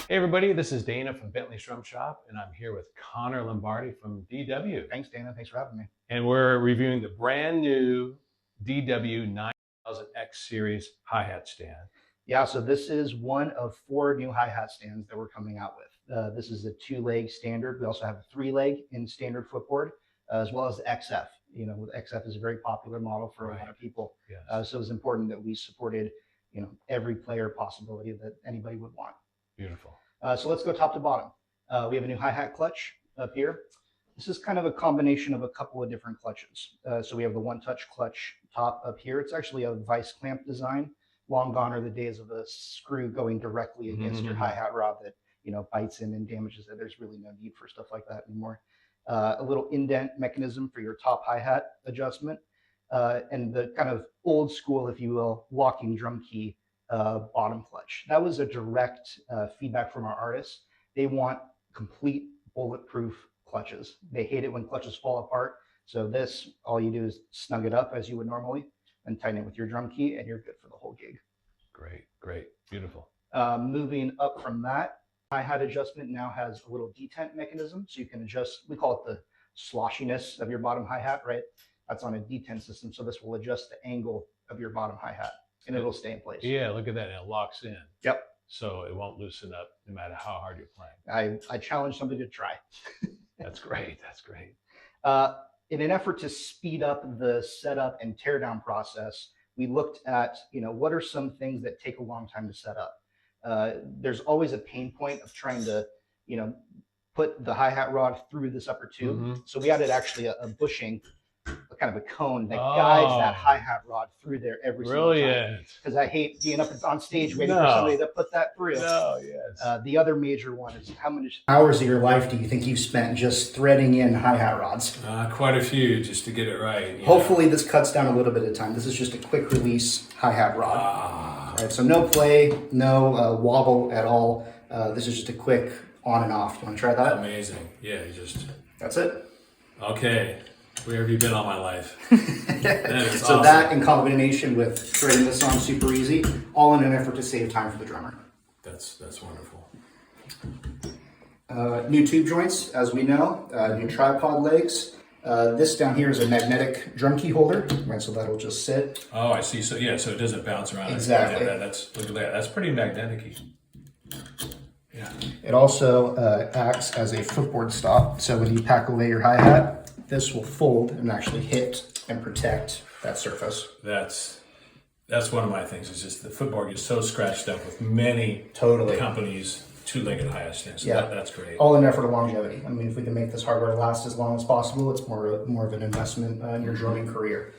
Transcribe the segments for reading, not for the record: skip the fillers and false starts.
Hey everybody, this is Dana from Bentley Drum Shop, and I'm here with Connor Lombardi from DW. Thanks, Dana. Thanks for having me. And we're reviewing the brand new DW 9000X series hi-hat stand. Yeah, so this is one of 4 new hi-hat stands that we're coming out with. This is a 2-leg standard. We also have a 3-leg in standard footboard, as well as the XF. You know, XF is a very popular model for a lot of people. Yes. So it's important that we supported, every player possibility that anybody would want. Beautiful. So let's go top to bottom. We have a new hi-hat clutch up here. This is kind of a combination of a couple of different clutches. So we have the one-touch clutch top up here. It's actually a vice clamp design. Long gone are the days of a screw going directly against your hi-hat rod that bites in and damages it. There's really no need for stuff like that anymore. A little indent mechanism for your top hi-hat adjustment, and the kind of old school, if you will, walking drum key bottom clutch. That was a direct feedback from our artists. They want complete bulletproof clutches. They hate it when clutches fall apart. So this, all you do is snug it up as you would normally and tighten it with your drum key, and you're good for the whole gig. Great, great, beautiful. Moving up from that, hi-hat adjustment now has a little detent mechanism, so you can adjust, we call it the sloshiness of your bottom hi-hat, right? That's on a detent system, so this will adjust the angle of your bottom hi-hat, and it'll stay in place. Yeah, look at that, and it locks in. Yep. So it won't loosen up no matter how hard you're playing. I challenge somebody to try. That's great, that's great. In an effort to speed up the setup and teardown process, we looked at, what are some things that take a long time to set up? There's always a pain point of trying to, put the hi-hat rod through this upper tube. Mm-hmm. So we added actually a bushing, kind of a cone that guides that hi-hat rod through there every single time. Because I hate being up on stage waiting for somebody to put that through. No, yes. The other major one is how many hours of your life do you think you've spent just threading in hi-hat rods? Quite a few, just to get it right. Hopefully this cuts down a little bit of time. This is just a quick release hi-hat rod. Right, so no play, no wobble at all. This is just a quick on and off. You want to try that? Amazing. Yeah, That's it. Okay. Where have you been all my life? So that in combination with threading this on super easy, all in an effort to save time for the drummer. That's wonderful. New tube joints, as we know, new tripod legs. This down here is a magnetic drum key holder, right? So that'll just sit. Oh, I see. So yeah, so it doesn't bounce around. Exactly. Look at that. That's pretty magnetic-y. Yeah. It also acts as a footboard stop. So when you pack away your hi-hat, this will fold and actually hit and protect that surface. That's one of my things. Is just the footboard gets so scratched up with many companies. 2-legged hi-hat stands. So yeah, that's great. All in effort of longevity. I mean, if we can make this hardware last as long as possible, it's more of an investment in your drumming career.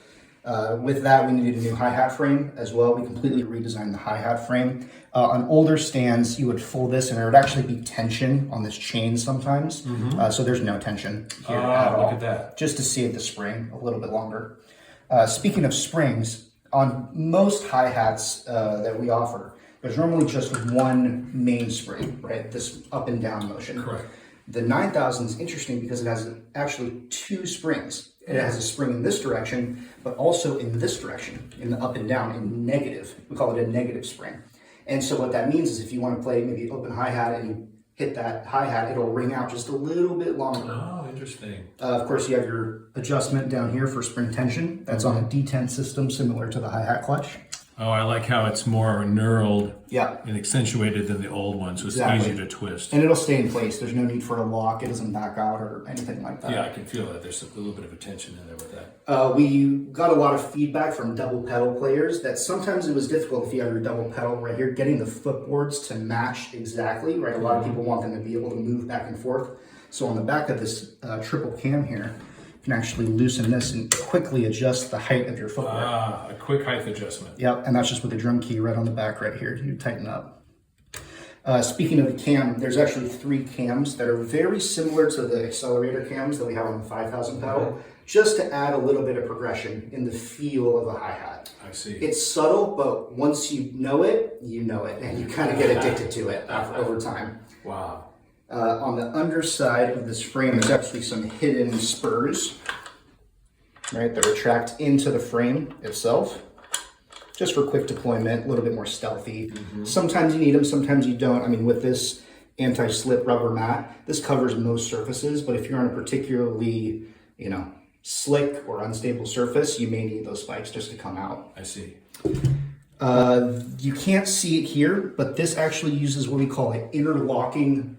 With that, we needed a new hi-hat frame as well. We completely redesigned the hi-hat frame. On older stands, you would fold this and there would actually be tension on this chain sometimes. Mm-hmm. So there's no tension here at all. Look at that. Just to save the spring a little bit longer. Speaking of springs, on most hi-hats that we offer, there's normally just one main spring, right? This up and down motion. Correct. The 9000 is interesting because it has actually 2 springs. It has a spring in this direction, but also in this direction, in the up and down, in negative. We call it a negative spring. And so what that means is if you want to play maybe open hi-hat and you hit that hi-hat, it'll ring out just a little bit longer. Oh, interesting. Of course, you have your adjustment down here for spring tension. That's on a detent system similar to the hi-hat clutch. Oh, I like how it's more knurled Yeah. and accentuated than the old one, so it's easier to twist. And it'll stay in place. There's no need for a lock. It doesn't back out or anything like that. Yeah, I can feel that. There's a little bit of a tension in there with that. We got a lot of feedback from double pedal players that sometimes it was difficult if you have your double pedal right here, getting the footboards to match exactly, right? A lot of people want them to be able to move back and forth. So on the back of this triple cam here, you can actually loosen this and quickly adjust the height of your footboard. A quick height adjustment. Yep, and that's just with the drum key right on the back right here. You tighten up. Speaking of the cam, there's actually 3 cams that are very similar to the accelerator cams that we have on the 5000 pedal, just to add a little bit of progression in the feel of a hi-hat. I see. It's subtle, but once you know it, and you kind of get addicted to it over time. Wow. On the underside of this frame, there's actually some hidden spurs, right, that retract into the frame itself. just for quick deployment, a little bit more stealthy. Mm-hmm. Sometimes you need them, sometimes you don't. I mean, with this anti-slip rubber mat. This covers most surfaces, but if you're on a particularly, slick or unstable surface, you may need those spikes just to come out. I see. You can't see it here, but this actually uses what we call an interlocking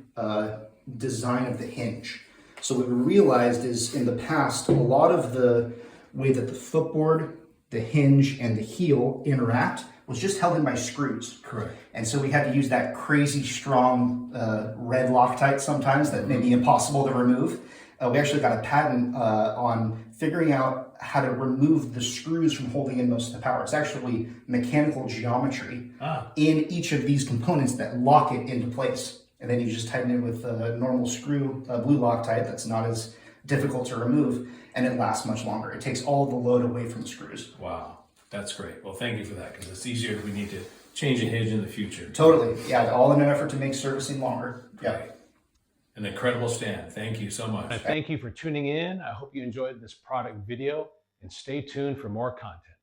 design of the hinge. So what we realized is in the past, a lot of the way that the footboard, the hinge, and the heel interact was just held in by screws. Correct. And so we had to use that crazy strong red Loctite sometimes that may be impossible to remove. We actually got a patent on figuring out how to remove the screws from holding in most of the power. It's actually mechanical geometry in each of these components that lock it into place. And then you just tighten it with a normal screw, blue Loctite that's not as difficult to remove, and it lasts much longer. It takes all the load away from the screws. Wow, that's great. Well, thank you for that, because it's easier if we need to change a hinge in the future. Totally, yeah, all in an effort to make servicing longer. Yeah. Right. An incredible stand. Thank you so much. And thank you for tuning in. I hope you enjoyed this product video, and stay tuned for more content.